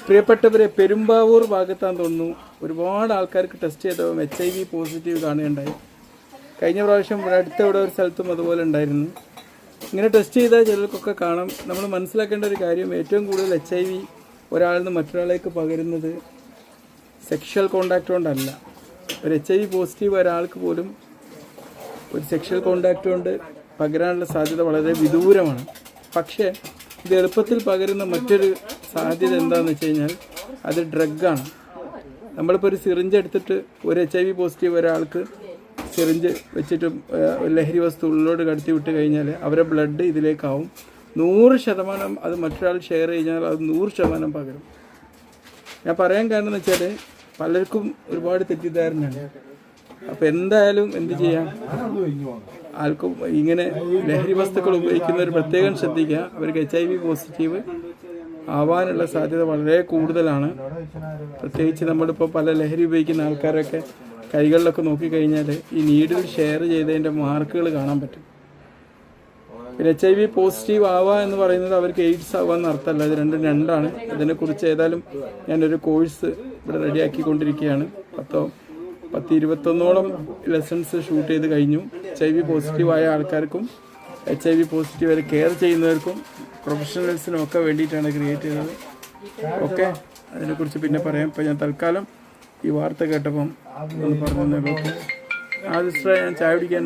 പ്രിയപ്പെട്ടവരെ, പെരുമ്പാവൂർ ഭാഗത്താന്ന് തോന്നുന്നു ഒരുപാട് ആൾക്കാർക്ക് ടെസ്റ്റ് ചെയ്തപ്പോൾ HIV പോസിറ്റീവ് കാണുകയുണ്ടായി. കഴിഞ്ഞ പ്രാവശ്യം ഇവിടെ അടുത്ത ഒരു സ്ഥലത്തും അതുപോലെ ഉണ്ടായിരുന്നു. ഇങ്ങനെ ടെസ്റ്റ് ചെയ്താൽ ചിലർക്കൊക്കെ കാണാം. നമ്മൾ മനസ്സിലാക്കേണ്ട ഒരു കാര്യം, ഏറ്റവും കൂടുതൽ HIV ഒരാളിൽ നിന്ന് മറ്റൊരാളേക്ക് പകരുന്നത് സെക്ഷൽ കോണ്ടാക്ട് കൊണ്ടല്ല. ഒരു HIV പോസിറ്റീവ് ഒരാൾക്ക് പോലും ഒരു സെക്ഷൽ കോണ്ടാക്ട് കൊണ്ട് പകരാനുള്ള സാധ്യത വളരെ വിദൂരമാണ്. പക്ഷേ ഇത് എളുപ്പത്തിൽ പകരുന്ന മറ്റൊരു സാധ്യത എന്താണെന്ന് വെച്ച് കഴിഞ്ഞാൽ അത് ഡ്രഗാണ്. നമ്മളിപ്പോൾ ഒരു സിറിഞ്ച് എടുത്തിട്ട് ഒരു HIV പോസിറ്റീവ് ഒരാൾക്ക് സിറിഞ്ച് വെച്ചിട്ട് ലഹരി വസ്തു ഉള്ളിലോട്ട് കടത്തി വിട്ട് കഴിഞ്ഞാൽ അവരെ ബ്ലഡ് ഇതിലേക്കാവും. 100% അത് മറ്റൊരാൾ ഷെയർ കഴിഞ്ഞാൽ അത് 100% പകരും. ഞാൻ പറയാൻ കാരണം എന്ന് വെച്ചാൽ പലർക്കും ഒരുപാട് തെറ്റിദ്ധാരണയാണ്. അപ്പോൾ എന്തായാലും എന്ത് ചെയ്യാം, ആൾക്കും ഇങ്ങനെ ലഹരി വസ്തുക്കൾ ഉപയോഗിക്കുന്നവർ പ്രത്യേകം ശ്രദ്ധിക്കുക. അവർക്ക് HIV പോസിറ്റീവ് ആവാനുള്ള സാധ്യത വളരെ കൂടുതലാണ്. പ്രത്യേകിച്ച് നമ്മളിപ്പോൾ പല ലഹരി ഉപയോഗിക്കുന്ന ആൾക്കാരൊക്കെ കൈകളിലൊക്കെ നോക്കിക്കഴിഞ്ഞാൽ ഈ നീഡിൽ ഷെയർ ചെയ്തതിൻ്റെ മാർക്കുകൾ കാണാൻ പറ്റും. പിന്നെ HIV പോസിറ്റീവ് ആവുക എന്ന് പറയുന്നത് അവർക്ക് എയ്ഡ്സ് ആവാമെന്ന് അർത്ഥമല്ല. ഇത് രണ്ടാണ്. ഇതിനെക്കുറിച്ച് ഏതായാലും ഞാനൊരു കോഴ്സ് ഇവിടെ റെഡിയാക്കിക്കൊണ്ടിരിക്കുകയാണ്. 10-21 ലെസൺസ് ഷൂട്ട് ചെയ്ത് കഴിഞ്ഞു. HIV പോസിറ്റീവായ ആൾക്കാർക്കും HIV പോസിറ്റീവ് വരെ കെയർ ചെയ്യുന്നവർക്കും പ്രൊഫഷണൽസിനും ഒക്കെ വേണ്ടിയിട്ടാണ് ക്രിയേറ്റ് ചെയ്തത്. ഓക്കെ, അതിനെക്കുറിച്ച് പിന്നെ പറയാം. ഇപ്പോൾ ഞാൻ തൽക്കാലം ഈ വാർത്ത കേട്ടപ്പം ഒന്ന് പറഞ്ഞു. ഓക്കെ, ആ സിസ്റ്ററെ, ഞാൻ ചായ കുടിക്കാൻ